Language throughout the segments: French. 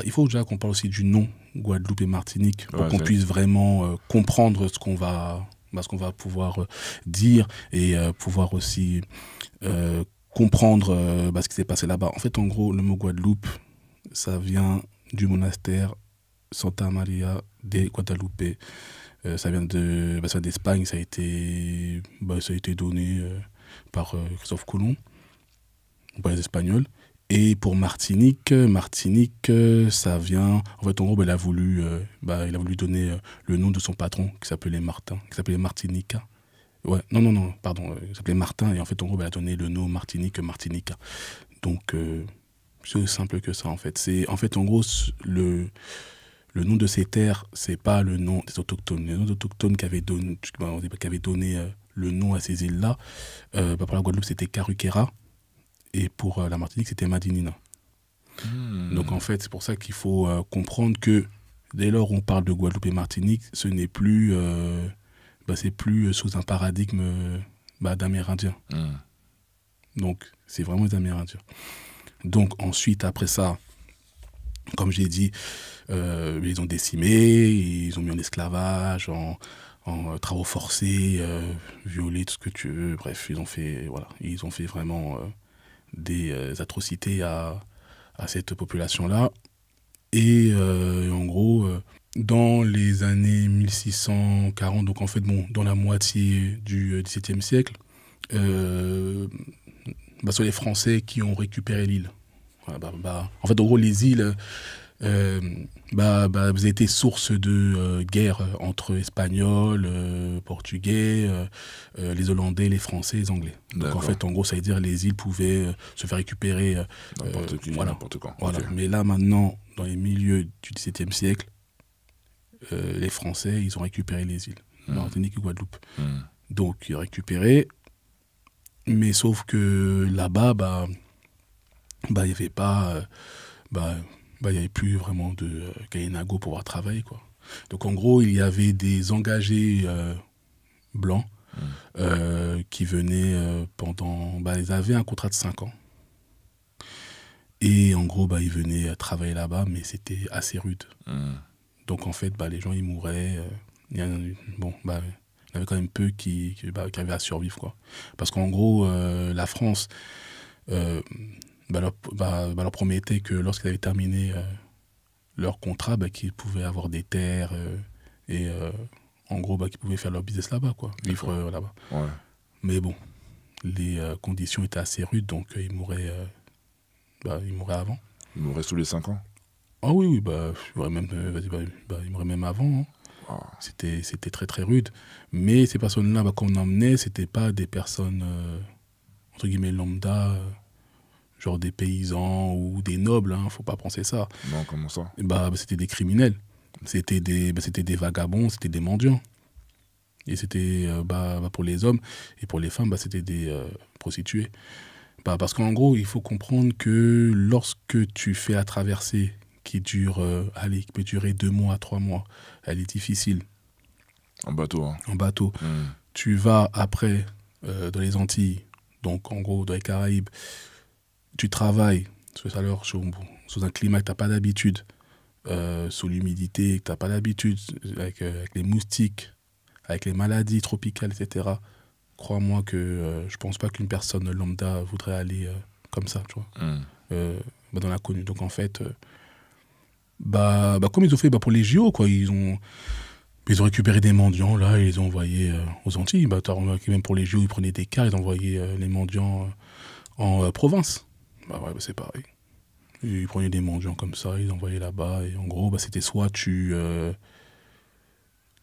il faut déjà qu'on parle aussi du nom Guadeloupe et Martinique pour Ouais, qu'on puisse vraiment comprendre ce qu'on va pouvoir dire et pouvoir aussi comprendre ce qui s'est passé là-bas. En fait, en gros, le mot Guadeloupe, ça vient du monastère Santa Maria de Guadalupe. Ça vient d'Espagne, ça a été donné par Christophe Colomb, par les Espagnols. Et pour Martinique, ça vient. En fait, en gros, il a voulu donner le nom de son patron, qui s'appelait Martin, qui s'appelait Martinica. Ouais, non, pardon, il s'appelait Martin, et en fait, en gros, il a donné le nom Martinica. Donc, c'est aussi simple que ça, en fait. En gros, le nom de ces terres, c'est pas le nom des autochtones. Les autochtones qui avaient donné le nom à ces îles-là, pour la Guadeloupe, c'était Caruquera, et pour la Martinique, c'était Madinina. Donc en fait, c'est pour ça qu'il faut comprendre que dès lors où on parle de Guadeloupe et Martinique, ce n'est plus, c'est plus sous un paradigme d'Amérindiens. Donc c'est vraiment des Amérindiens. Donc ensuite, après ça, comme j'ai dit, ils ont décimé, ils ont mis en esclavage, en travaux forcés, violé, tout ce que tu veux. Bref, ils ont fait vraiment des atrocités à cette population-là. Et en gros, dans les années 1640, donc en fait, dans la moitié du XVIIe siècle, ce sont les Français qui ont récupéré l'île. En fait, en gros, les îles vous été source de guerre entre Espagnols, Portugais, les Hollandais, les Français, les Anglais. Donc en fait, en gros, ça veut dire les îles pouvaient se faire récupérer n'importe quand. Voilà. Okay. Mais là, maintenant, dans les milieux du XVIIe siècle, les Français, ils ont récupéré les îles, Martinique et Guadeloupe. Donc, ils ont récupéré, mais sauf que là-bas, il n'y avait pas... il n'y avait plus vraiment de Kainago pour pouvoir travailler, quoi. Donc en gros, il y avait des engagés blancs qui venaient pendant... ils avaient un contrat de 5 ans. Et en gros, ils venaient travailler là-bas, mais c'était assez rude. Donc en fait, les gens, ils mouraient. Il y avait quand même peu qui arrivaient à survivre, quoi. Parce qu'en gros, la France... leur promettait que lorsqu'ils avaient terminé leur contrat, qu'ils pouvaient avoir des terres et en gros qu'ils pouvaient faire leur business là-bas, quoi, vivre là-bas. Ouais. Mais bon, les conditions étaient assez rudes, donc ils mouraient avant. Ils mouraient sous les 5 ans. Ah oui, ils mouraient même avant. Hein. Ah. C'était très très rude. Mais ces personnes-là qu'on emmenait, c'était pas des personnes entre guillemets lambda. Genre des paysans ou des nobles, faut pas penser ça. Non, comment ça ? C'était des criminels, c'était des vagabonds, c'était des mendiants. Et c'était pour les hommes et pour les femmes, c'était des prostituées. Parce qu'en gros, il faut comprendre que lorsque tu fais la traversée qui peut durer 2 mois, 3 mois, elle est difficile. En bateau. Hein. En bateau. Tu vas après dans les Antilles, donc en gros dans les Caraïbes. Tu travailles sous un climat que tu n'as pas d'habitude, sous l'humidité que tu n'as pas d'habitude, avec les moustiques, avec les maladies tropicales, etc. Crois-moi que je ne pense pas qu'une personne lambda voudrait aller comme ça, tu vois, dans l'inconnu. Donc en fait, comme ils ont fait pour les JO, quoi, ils ont récupéré des mendiants, là, et ils ont envoyé aux Antilles. Tu as remarqué, même pour les JO, ils prenaient des cars, ils envoyaient les mendiants en province. C'est pareil. Ils prenaient des mendiants comme ça, ils envoyaient là-bas, et en gros, c'était soit tu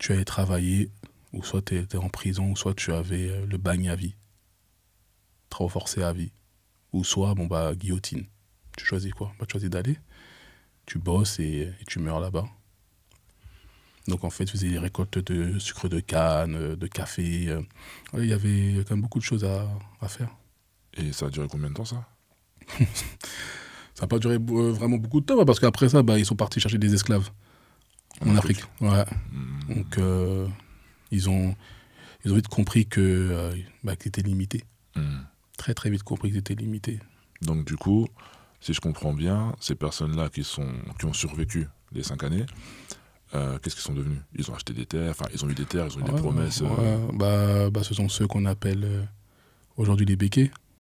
allais travailler, ou soit tu étais en prison, ou soit tu avais le bagne à vie, travaux forcés à vie, ou soit, guillotine. Tu choisis quoi ? Tu choisis d'aller, tu bosses et tu meurs là-bas. Donc en fait, tu faisais des récoltes de sucre de canne, de café. Il y avait quand même beaucoup de choses à faire. Et ça a duré combien de temps, ça ? Ça n'a pas duré vraiment beaucoup de temps, parce qu'après ça, ils sont partis chercher des esclaves en Afrique. Ouais. Donc, ils ont vite compris que c'était limité. Très, très vite compris que c'était limité. Donc, du coup, Si je comprends bien, ces personnes-là qui ont survécu les 5 années, qu'est-ce qu'ils sont devenus? Ils ont acheté des terres, enfin, ils ont eu des terres, ils ont eu des promesses. Ce sont ceux qu'on appelle aujourd'hui les béquets.